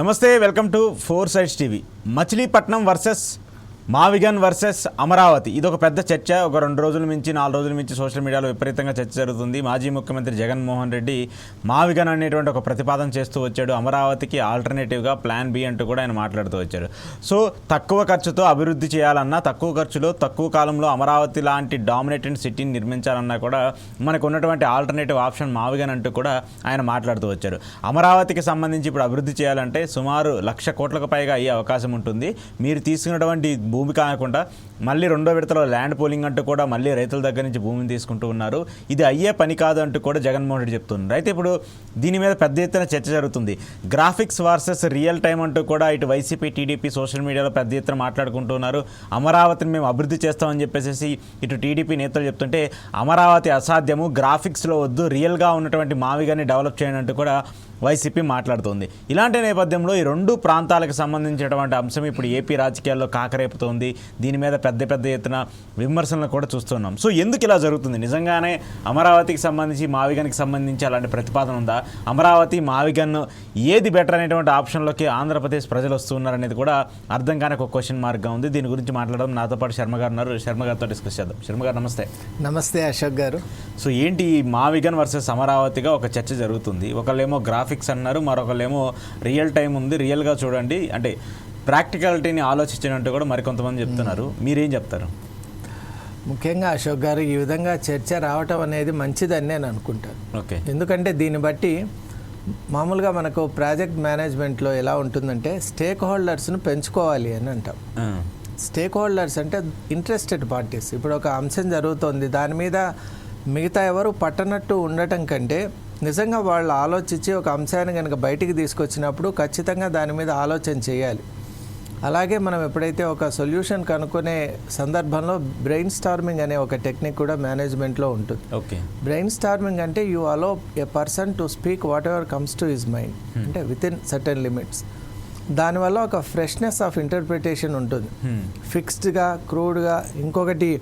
నమస్తే, welcome to 4 Sides TV. Machilipatnam versus మావిగన్ versus Amaravati ఇదొక పెద్ద చర్చ. ఒక 2 రోజుల నుంచి 4 రోజుల నుంచి సోషల్ మీడియాలో విపరీతంగా చర్చ జరుగుతుంది. మాజీ ముఖ్యమంత్రి జగన్మోహన్ రెడ్డి మావిగన్ అనేటువంటి ఒక ప్రతిపాదన చేస్తూ వచ్చాడు. అమరావతికి ఆల్టర్నేటివ్గా ప్లాన్ బి అంటూ కూడా ఆయన మాట్లాడుతూ వచ్చాడు. సో తక్కువ ఖర్చుతో అభివృద్ధి చేయాలన్నా, తక్కువ ఖర్చులో తక్కువ కాలంలో అమరావతి లాంటి డామినేటెడ్ సిటీని నిర్మించాలన్నా కూడా మనకు ఉన్నటువంటి ఆల్టర్నేటివ్ ఆప్షన్ మావిగన్ అంటూ కూడా ఆయన మాట్లాడుతూ వచ్చారు. అమరావతికి సంబంధించి ఇప్పుడు అభివృద్ధి చేయాలంటే సుమారు 1,00,000 కోట్లకు పైగా అయ్యే అవకాశం ఉంటుంది. మీరు తీసుకున్నటువంటి భూమి కాకుండా మళ్ళీ 2వ విడతలో ల్యాండ్ పోలింగ్ అంటూ కూడా మళ్ళీ రైతుల దగ్గర నుంచి భూమిని తీసుకుంటూ ఉన్నారు. ఇది అయ్యే పని కాదు అంటూ కూడా జగన్మోహన్ రెడ్డి చెప్తున్నారు. అయితే ఇప్పుడు దీని మీద పెద్ద ఎత్తున చర్చ జరుగుతుంది. గ్రాఫిక్స్ వర్సెస్ రియల్ టైం అంటూ కూడా ఇటు వైసీపీ, టీడీపీ సోషల్ మీడియాలో పెద్ద ఎత్తున మాట్లాడుకుంటున్నారు. అమరావతిని మేము అభివృద్ధి చేస్తామని చెప్పేసి ఇటు టీడీపీ నేతలు చెప్తుంటే అమరావతి అసాధ్యము, గ్రాఫిక్స్లో వద్దు, రియల్గా ఉన్నటువంటి మావిగాన్ని డెవలప్ చేయండి అంటూ కూడా వైసీపీ మాట్లాడుతోంది. ఇలాంటి నేపథ్యంలో ఈ 2 ప్రాంతాలకు సంబంధించినటువంటి అంశం ఇప్పుడు ఏపీ రాజకీయాల్లో కాకరేపుతోంది. దీని మీద పెద్ద ఎత్తున విమర్శలను కూడా చూస్తున్నాం. సో ఎందుకు ఇలా జరుగుతుంది? నిజంగానే అమరావతికి సంబంధించి, మావిగన్కి సంబంధించి అలాంటి ప్రతిపాదన ఉందా? అమరావతి, మావిగన్ ఏది బెటర్ అనేటువంటి ఆప్షన్లోకి ఆంధ్రప్రదేశ్ ప్రజలు వస్తున్నారనేది కూడా అర్థం కాని ఒక క్వశ్చన్ మార్క్గా ఉంది. దీని గురించి మాట్లాడడం నాతో పాటు శర్మ గారు ఉన్నారు. శర్మ గారితో డిస్కస్ చేద్దాం. శర్మ గారు నమస్తే. నమస్తే అశోక్ గారు. సో ఏంటి మావిగన్ వర్సెస్ అమరావతిగా ఒక చర్చ జరుగుతుంది. ఒకళ్ళేమో గ్రాఫిక్స్ అన్నారు, మరొకళ్ళేమో రియల్ టైం ఉంది, రియల్గా చూడండి అంటే ప్రాక్టికాలిటీని ఆలోచించినట్టు కూడా మరికొంతమంది చెప్తున్నారు. మీరేం చెప్తారు? ముఖ్యంగా అశోక్ గారు, ఈ విధంగా చర్చ రావటం అనేది మంచిదని నేను అనుకుంటాను. ఓకే. ఎందుకంటే దీన్ని బట్టి మామూలుగా మనకు ప్రాజెక్ట్ మేనేజ్మెంట్లో ఎలా ఉంటుందంటే స్టేక్ హోల్డర్స్ను పెంచుకోవాలి అని అంటాం. స్టేక్ హోల్డర్స్ అంటే ఇంట్రెస్టెడ్ పార్టీస్. ఇప్పుడు ఒక అంశం జరుగుతోంది, దాని మీద మిగతా ఎవరు పట్టనట్టు ఉండటం కంటే నిజంగా వాళ్ళు ఆలోచించి ఒక అంశాన్ని కనుక బయటికి తీసుకొచ్చినప్పుడు ఖచ్చితంగా దాని మీద ఆలోచన చేయాలి. అలాగే మనం ఎప్పుడైతే ఒక సొల్యూషన్ కనుక్కునే సందర్భంలో బ్రెయిన్ స్టార్మింగ్ అనే ఒక టెక్నిక్ కూడా మేనేజ్మెంట్లో ఉంటుంది. ఓకే. బ్రెయిన్ స్టార్మింగ్ అంటే you allow a person to speak whatever comes to his mind, అంటే విత్ ఇన్ సర్టెన్ లిమిట్స్. దానివల్ల ఒక ఫ్రెష్నెస్ ఆఫ్ ఇంటర్ప్రిటేషన్ ఉంటుంది. ఫిక్స్డ్గా, క్రూడ్గా, ఇంకొకటి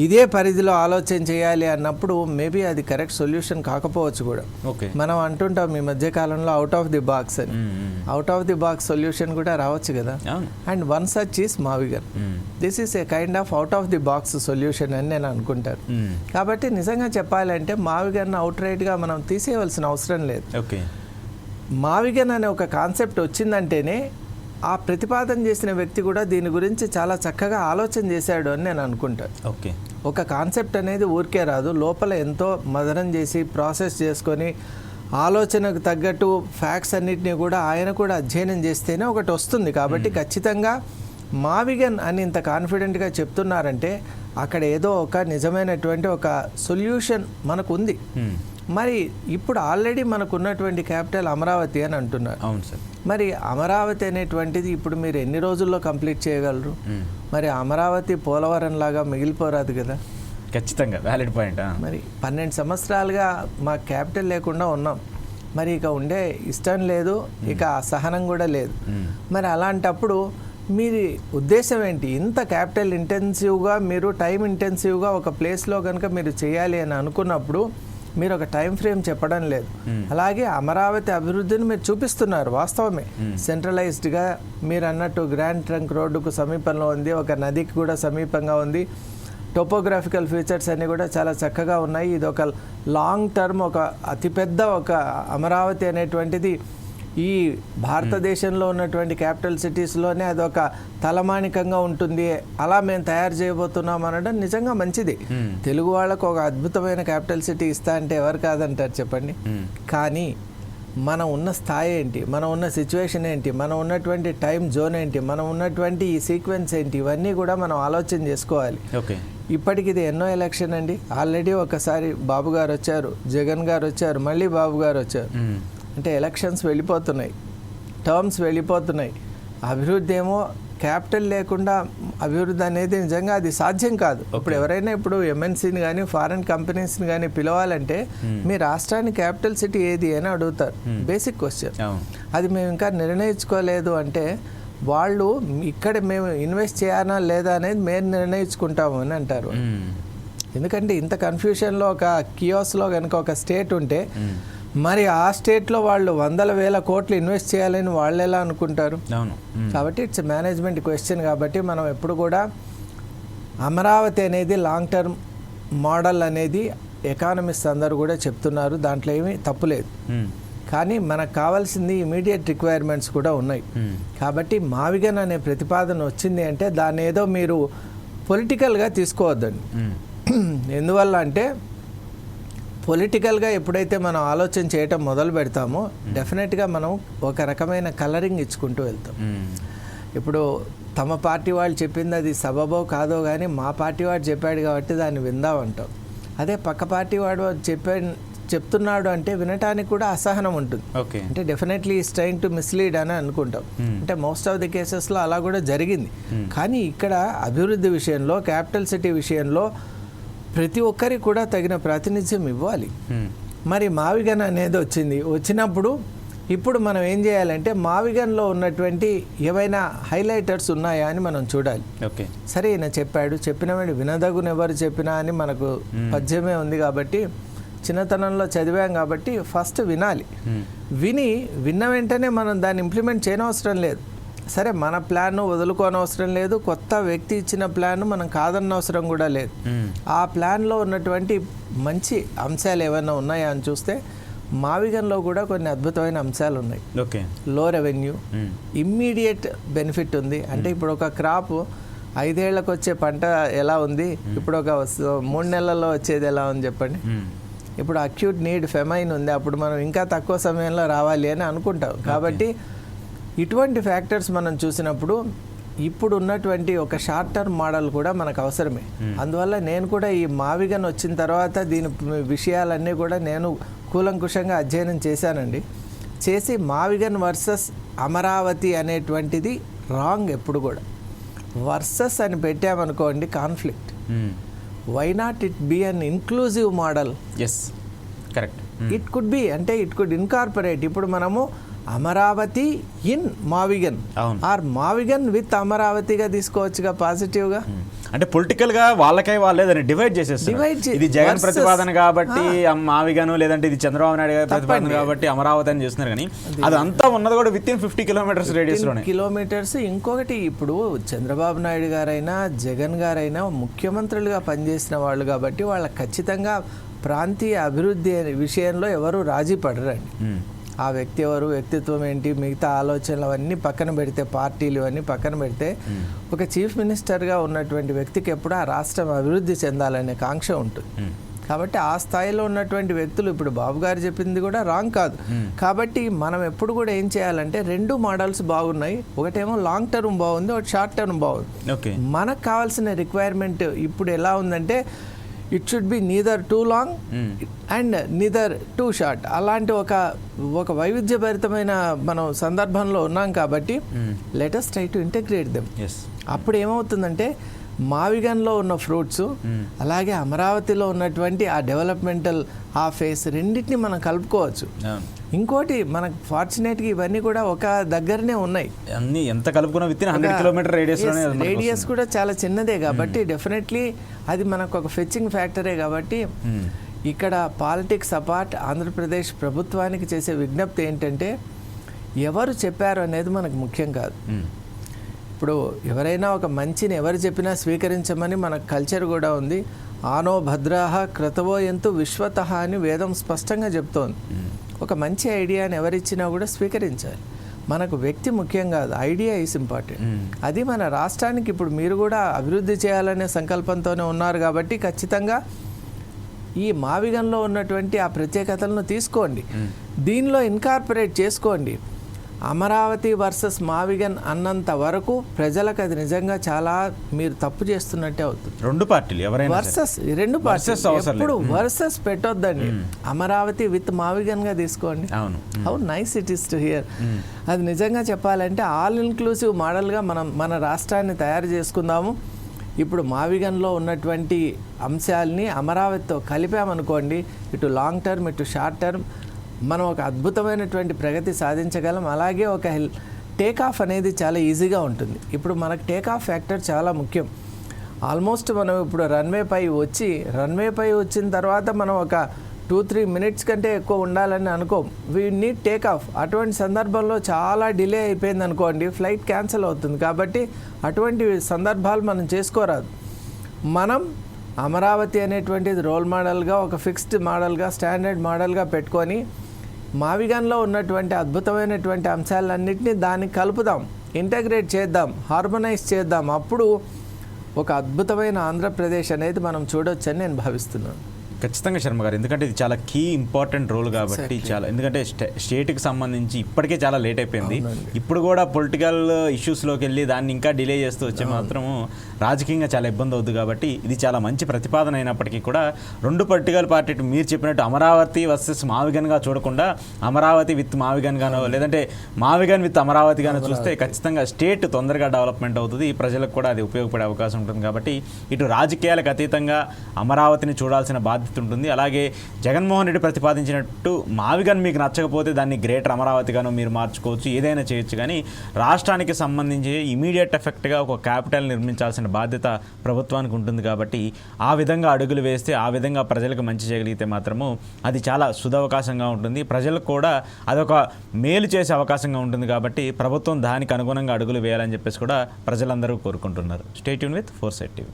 ఇదే పరిధిలో ఆలోచన చేయాలి అన్నప్పుడు మేబీ అది కరెక్ట్ సొల్యూషన్ కాకపోవచ్చు కూడా. మనం అంటుంటాం ఈ మధ్యకాలంలో అవుట్ ఆఫ్ ది బాక్స్ అని. Out of the box solution కూడా రావచ్చు కదా. అండ్ వన్ సచ్ ఈస్ మావిగన్. This is a kind of out of the box solution అని నేను అనుకుంటాను. కాబట్టి నిజంగా చెప్పాలంటే మావిగన్ అవుట్ రైట్గా మనం తీసేయవలసిన అవసరం లేదు. మావిగన్ అనే ఒక కాన్సెప్ట్ వచ్చిందంటేనే ఆ ప్రతిపాదన చేసిన వ్యక్తి కూడా దీని గురించి చాలా చక్కగా ఆలోచన చేశాడు అని నేను అనుకుంటాను. ఓకే. ఒక కాన్సెప్ట్ అనేది ఊరికే రాదు, లోపల ఎంతో మదనం చేసి ప్రాసెస్ చేసుకొని ఆలోచనకు తగ్గట్టు ఫ్యాక్ట్స్ అన్నిటినీ కూడా ఆయన కూడా అధ్యయనం చేస్తేనే ఒకటి వస్తుంది. కాబట్టి ఖచ్చితంగా మావిగన్ అని ఇంత కాన్ఫిడెంట్గా చెప్తున్నారంటే అక్కడ ఏదో ఒక నిజమైనటువంటి ఒక సొల్యూషన్ మనకు ఉంది. మరి ఇప్పుడు ఆల్రెడీ మనకు ఉన్నటువంటి క్యాపిటల్ అమరావతి అని అంటున్నారు. అవును సార్. మరి అమరావతి అనేటువంటిది ఇప్పుడు మీరు ఎన్ని రోజుల్లో కంప్లీట్ చేయగలరు? మరి అమరావతి పోలవరం లాగా మిగిలిపోరాదు కదా. ఖచ్చితంగా వ్యాలిడ్ పాయింట్. మరి 12 సంవత్సరాలుగా మా క్యాపిటల్ లేకుండా ఉన్నాం. మరి ఇక ఉండే ఇష్టం లేదు, ఇక సహనం కూడా లేదు. మరి అలాంటప్పుడు మీరు ఉద్దేశం ఏంటి? ఇంత క్యాపిటల్ ఇంటెన్సివ్గా, మీరు టైం ఇంటెన్సివ్గా ఒక ప్లేస్లో కనుక మీరు చేయాలి అని అనుకున్నప్పుడు మీరు ఒక టైం ఫ్రేమ్ చెప్పడం లేదు. అలాగే అమరావతి అభివృద్ధిని మీరు చూపిస్తున్నారు, వాస్తవమే. సెంట్రలైజ్డ్గా మీరు అన్నట్టు గ్రాండ్ ట్రంక్ రోడ్డుకు సమీపంలో ఉంది, ఒక నదికి కూడా సమీపంగా ఉంది. టోపోగ్రాఫికల్ ఫీచర్స్ అన్నీ కూడా చాలా చక్కగా ఉన్నాయి. ఇది ఒక లాంగ్ టర్మ్, ఒక అతిపెద్ద ఒక అమరావతి అనేటువంటిది ఈ భారతదేశంలో ఉన్నటువంటి క్యాపిటల్ సిటీస్లోనే అదొక తలమానికంగా ఉంటుంది. అలా మేము తయారు చేయబోతున్నాం అనడం నిజంగా మంచిది. తెలుగు వాళ్ళకు ఒక అద్భుతమైన క్యాపిటల్ సిటీ ఇస్తా అంటే ఎవరు కాదంటారు చెప్పండి. కానీ మనం ఉన్న స్థాయి ఏంటి, మనం ఉన్న సిచ్యువేషన్ ఏంటి, మనం ఉన్నటువంటి టైం జోన్ ఏంటి, మనం ఉన్నటువంటి ఈ సీక్వెన్స్ ఏంటి, ఇవన్నీ కూడా మనం ఆలోచన చేసుకోవాలి. ఇప్పటికి ఇది ఎన్నో ఎలక్షన్ అండి. ఆల్రెడీ ఒకసారి బాబు గారు వచ్చారు, జగన్ గారు వచ్చారు, మళ్ళీ బాబు గారు వచ్చారు. అంటే ఎలక్షన్స్ వెళ్ళిపోతున్నాయి, టర్మ్స్ వెళ్ళిపోతున్నాయి. అభివృద్ధి ఏమో క్యాపిటల్ లేకుండా అభివృద్ధి అనేది నిజంగా అది సాధ్యం కాదు. ఇప్పుడు ఎవరైనా ఇప్పుడు ఎంఎన్సీని కానీ ఫారెన్ కంపెనీస్ని కానీ పిలవాలంటే మీ రాష్ట్రాన్ని క్యాపిటల్ సిటీ ఏది అని అడుగుతారు. Basic question. అది మేము ఇంకా నిర్ణయించుకోలేదు అంటే వాళ్ళు ఇక్కడ మేము ఇన్వెస్ట్ చేయాలా లేదా అనేది మేము నిర్ణయించుకుంటాము అని అంటారు. ఎందుకంటే ఇంత కన్ఫ్యూషన్లో ఒక కియోస్లో కనుక ఒక స్టేట్ ఉంటే మరి ఆ స్టేట్లో వాళ్ళు 100,000 కోట్లు ఇన్వెస్ట్ చేయాలని వాళ్ళు ఎలా అనుకుంటారు? అవును. కాబట్టి ఇట్స్ మేనేజ్మెంట్ క్వశ్చన్. కాబట్టి మనం ఎప్పుడు కూడా అమరావతి అనేది లాంగ్ టర్మ్ మోడల్ అనేది ఎకానమిస్ట్ అందరూ కూడా చెప్తున్నారు, దాంట్లో ఏమీ తప్పులేదు. కానీ మనకు కావాల్సింది ఇమీడియట్ రిక్వైర్మెంట్స్ కూడా ఉన్నాయి. కాబట్టి మావిగన్ అనే ప్రతిపాదన వచ్చింది అంటే దాన్ని ఏదో మీరు పొలిటికల్గా తీసుకోవద్దండి. ఎందువల్ల అంటే పొలిటికల్గా ఎప్పుడైతే మనం ఆలోచన చేయటం మొదలు పెడతామో డెఫినెట్గా మనం ఒక రకమైన కలరింగ్ ఇచ్చుకుంటూ వెళ్తాం. ఇప్పుడు తమ పార్టీ వాళ్ళు చెప్పింది అది సబబో కాదో కానీ మా పార్టీ వాడు చెప్పాడు కాబట్టి దాన్ని విందామంటాం. అదే పక్క పార్టీ వాడు చెప్తున్నాడు అంటే వినటానికి కూడా అసహనం ఉంటుంది. అంటే definitely is trying to mislead అని అనుకుంటాం. అంటే మోస్ట్ ఆఫ్ ది కేసెస్లో అలా కూడా జరిగింది. కానీ ఇక్కడ అభివృద్ధి విషయంలో, క్యాపిటల్ సిటీ విషయంలో ప్రతి ఒక్కరికి కూడా తగిన ప్రాతినిధ్యం ఇవ్వాలి. మరి మావిగన్ అనేది వచ్చినప్పుడు ఇప్పుడు మనం ఏం చేయాలంటే మావిగన్లో ఉన్నటువంటి ఏవైనా హైలైటర్స్ ఉన్నాయా అని మనం చూడాలి. సరే ఈయన చెప్పినవాడు వినదగును ఎవరు చెప్పినా అని మనకు పద్యమే ఉంది కాబట్టి చిన్నతనంలో చదివాం కాబట్టి ఫస్ట్ వినాలి. విన్న వెంటనే మనం దాన్ని ఇంప్లిమెంట్ చేయనవసరం లేదు. సరే మన ప్లాన్ వదులుకోనవసరం లేదు, కొత్త వ్యక్తి ఇచ్చిన ప్లాన్ మనం కాదన్నవసరం కూడా లేదు. ఆ ప్లాన్లో ఉన్నటువంటి మంచి అంశాలు ఏమైనా ఉన్నాయా అని చూస్తే మావిగన్లో కూడా కొన్ని అద్భుతమైన అంశాలు ఉన్నాయి. లో రెవెన్యూ, ఇమ్మీడియట్ బెనిఫిట్ ఉంది. అంటే ఇప్పుడు ఒక క్రాప్ 5 ఏళ్లకు వచ్చే పంట ఎలా ఉంది, ఇప్పుడు ఒక 3 నెలల్లో వచ్చేది ఎలా ఉంది చెప్పండి. ఇప్పుడు అక్యూట్ నీడ్ ఫెమైన్ ఉంది, అప్పుడు మనం ఇంకా తక్కువ సమయంలో రావాలి అని అనుకుంటాం. కాబట్టి ఇటువంటి ఫ్యాక్టర్స్ మనం చూసినప్పుడు ఇప్పుడు ఉన్నటువంటి ఒక షార్ట్ టర్మ్ మోడల్ కూడా మనకు అవసరమే. అందువల్ల నేను కూడా ఈ మావిగన్ వచ్చిన తర్వాత దీని విషయాలన్నీ కూడా నేను కూలంకుషంగా అధ్యయనం చేశానండి. చేసి మావిగన్ వర్సెస్ అమరావతి అనేటువంటిది రాంగ్. ఎప్పుడు కూడా వర్సెస్ అని పెట్టామనుకోండి conflict. Why not it be an inclusive model? Correct. It could be, అంటే ఇట్ కుడ్ ఇన్కార్పొరేట్. ఇప్పుడు మనము అమరావతి ఇన్ మావిగన్ ఆర్ మావిగన్ విత్ అమరావతిగా తీసుకోవచ్చుగా పాజిటివ్గా. అంటే పొలిటికల్ గా వాళ్ళే దాన్ని డివైడ్ చేసేస్తారు. ఇది జగన్ ప్రతిపాదన కాబట్టి మావిగను, లేదంటే ఇది చంద్రబాబు నాయుడు గారి ప్రతిపాదన కాబట్టి అమరావతి అని చేస్తున్నారు. కానీ అదంతా ఉన్నది కూడా విత్ ఇన్ 50 కిలోమీటర్స్ రేడియస్ లోనే. ఇంకొకటి, ఇప్పుడు చంద్రబాబు నాయుడు గారైనా జగన్ గారైనా ముఖ్యమంత్రులుగా పనిచేసిన వాళ్ళు కాబట్టి వాళ్ళకి ఖచ్చితంగా ప్రాంతీయ అభివృద్ధి విషయంలో ఎవరు రాజీ పడరండి. ఆ వ్యక్తి ఎవరు, వ్యక్తిత్వం ఏంటి, మిగతా ఆలోచనలు అవన్నీ పక్కన పెడితే, పార్టీలు అన్నీ పక్కన పెడితే, ఒక చీఫ్ మినిస్టర్గా ఉన్నటువంటి వ్యక్తికి ఎప్పుడు ఆ రాష్ట్రం అభివృద్ధి చెందాలనే కాంక్ష ఉంటుంది. కాబట్టి ఆ స్థాయిలో ఉన్నటువంటి వ్యక్తులు, ఇప్పుడు బాబు గారు చెప్పింది కూడా రాంగ్ కాదు. కాబట్టి మనం ఎప్పుడు కూడా ఏం చేయాలంటే 2 మోడల్స్ బాగున్నాయి. ఒకటేమో లాంగ్ టర్మ్ బాగుంది, ఒకటి షార్ట్ టర్మ్ బాగుంది. మనకు కావాల్సిన రిక్వైర్మెంట్ ఇప్పుడు ఎలా ఉందంటే it should be neither two long and neither two short. అలాంటి ఒక వైవిధ్యభరితమైన మనం సందర్భంలో ఉన్నాం కాబట్టి let's try to integrate them. అప్పుడు ఏమవుతుందంటే మావిగన్లో ఉన్న ఫ్రూట్స్ అలాగే అమరావతిలో ఉన్నటువంటి ఆ డెవలప్మెంటల్ ఆ ఫేస్ రెండింటిని మనం కలుపుకోవచ్చు. ఇంకోటి మనకు ఫార్చునేట్గా ఇవన్నీ కూడా ఒక దగ్గరనే ఉన్నాయి. అన్ని ఎంత కలుపుకున్నా విత్ ఇన్ 100 కిలోమీటర్ రేడియస్ కూడా చాలా చిన్నదే కాబట్టి డెఫినెట్లీ అది మనకు ఒక ఫెచ్చింగ్ ఫ్యాక్టరే. కాబట్టి ఇక్కడ పాలిటిక్స్ అపార్ట్ ఆంధ్రప్రదేశ్ ప్రభుత్వానికి చేసే విజ్ఞప్తి ఏంటంటే ఎవరు చెప్పారు అనేది మనకు ముఖ్యం కాదు. ఇప్పుడు ఎవరైనా ఒక మంచిని ఎవరు చెప్పినా స్వీకరించమని మన కల్చర్ కూడా ఉంది. ఆనో భద్రాహ క్రతవో ఎంతు విశ్వతః అని వేదం స్పష్టంగా చెప్తోంది. ఒక మంచి ఐడియాని ఎవరిచ్చినా కూడా స్వీకరించాలి. మనకు వ్యక్తి ముఖ్యం కాదు, ఐడియా ఈజ్ ఇంపార్టెంట్. అది మన రాష్ట్రానికి ఇప్పుడు మీరు కూడా అభివృద్ధి చేయాలనే సంకల్పంతోనే ఉన్నారు కాబట్టి ఖచ్చితంగా ఈ మావిగన్లో ఉన్నటువంటి ఆ ప్రత్యేకతలను తీసుకోండి, దీనిలో ఇన్కార్పొరేట్ చేసుకోండి. అమరావతి వర్సెస్ మావిగన్ అన్నంత వరకు ప్రజలకు అది నిజంగా చాలా మీరు తప్పు చేస్తున్నట్టే అవుతుంది. 2 పార్టీలు ఎవరైనా వర్సెస్, 2 పార్టీలు ఎప్పుడు వర్సెస్ పెట్టొద్దండి. అమరావతి విత్ మావిగన్గా తీసుకోండి. How nice it is to hear. అది నిజంగా చెప్పాలంటే ఆల్ ఇన్క్లూసివ్ మోడల్గా మన రాష్ట్రాన్ని తయారు చేసుకుందాము. ఇప్పుడు మావిగన్లో ఉన్నటువంటి అంశాలని అమరావతితో కలిపామనుకోండి, ఇటు లాంగ్ టర్మ్ ఇటు షార్ట్ టర్మ్ మనం ఒక అద్భుతమైనటువంటి ప్రగతి సాధించగలం. అలాగే ఒక టేక్ ఆఫ్ అనేది చాలా ఈజీగా ఉంటుంది. ఇప్పుడు మనకు టేక్ ఆఫ్ ఫ్యాక్టర్ చాలా ముఖ్యం. ఆల్మోస్ట్ మనం ఇప్పుడు రన్వే పై వచ్చిన తర్వాత మనం ఒక 2-3 మినిట్స్ కంటే ఎక్కువ ఉండాలని అనుకోం. We need take off. అటువంటి సందర్భంలో చాలా డిలే అయిపోయింది అనుకోండి, ఫ్లైట్ క్యాన్సిల్ అవుతుంది. కాబట్టి అటువంటి సందర్భాలు మనం చేసుకోరాదు. మనం అమరావతి అనేటువంటిది రోల్ మోడల్గా, ఒక ఫిక్స్డ్ మోడల్గా, స్టాండర్డ్ మోడల్గా పెట్టుకొని మావిగన్లో ఉన్నటువంటి అద్భుతమైనటువంటి అంశాలన్నింటినీ దాన్ని కలుపుదాం, ఇంటగ్రేట్ చేద్దాం, హార్మనైజ్ చేద్దాం. అప్పుడు ఒక అద్భుతమైన ఆంధ్రప్రదేశ్ అనేది మనం చూడొచ్చని నేను భావిస్తున్నాను. ఖచ్చితంగా శర్మ గారు, ఎందుకంటే ఇది చాలా కీ ఇంపార్టెంట్ రోల్ కాబట్టి చాలా, ఎందుకంటే స్టేట్కి సంబంధించి ఇప్పటికే చాలా లేట్ అయిపోయింది. ఇప్పుడు కూడా పొలిటికల్ ఇష్యూస్లోకి వెళ్ళి దాన్ని ఇంకా డిలే చేస్తూ వచ్చే మాత్రము రాజకీయంగా చాలా ఇబ్బంది అవుతుంది. కాబట్టి ఇది చాలా మంచి ప్రతిపాదన అయినప్పటికీ కూడా రెండు పొలిటికల్ పార్టీ మీరు చెప్పినట్టు అమరావతి వర్సెస్ మావిగన్గా చూడకుండా అమరావతి విత్ మావిగన్గానో లేదంటే మావిగన్ విత్ అమరావతిగానో చూస్తే ఖచ్చితంగా స్టేట్ తొందరగా డెవలప్మెంట్ అవుతుంది, ప్రజలకు కూడా అది ఉపయోగపడే అవకాశం ఉంటుంది. కాబట్టి ఇటు రాజకీయాలకు అతీతంగా అమరావతిని చూడాల్సిన బాధ్యత ఉంటుంది. అలాగే జగన్మోహన్ రెడ్డి ప్రతిపాదించినట్టు మావిగన్ మీకు నచ్చకపోతే దాన్ని గ్రేటర్ అమరావతిగానో మీరు మార్చుకోవచ్చు, ఏదైనా చేయొచ్చు. కానీ రాష్ట్రానికి సంబంధించి ఇమీడియట్ ఎఫెక్ట్గా ఒక క్యాపిటల్ నిర్మించాల్సిన బాధ్యత ప్రభుత్వానికి ఉంటుంది. కాబట్టి ఆ విధంగా అడుగులు వేస్తే, ఆ విధంగా ప్రజలకు మంచి చేయగలిగితే మాత్రము అది చాలా సుదవకాశంగా ఉంటుంది, ప్రజలకు కూడా అదొక మేలు చేసే అవకాశంగా ఉంటుంది. కాబట్టి ప్రభుత్వం దానికి అనుగుణంగా అడుగులు వేయాలని చెప్పేసి కూడా ప్రజలందరూ కోరుకుంటున్నారు. Stay tune with 4Sight TV.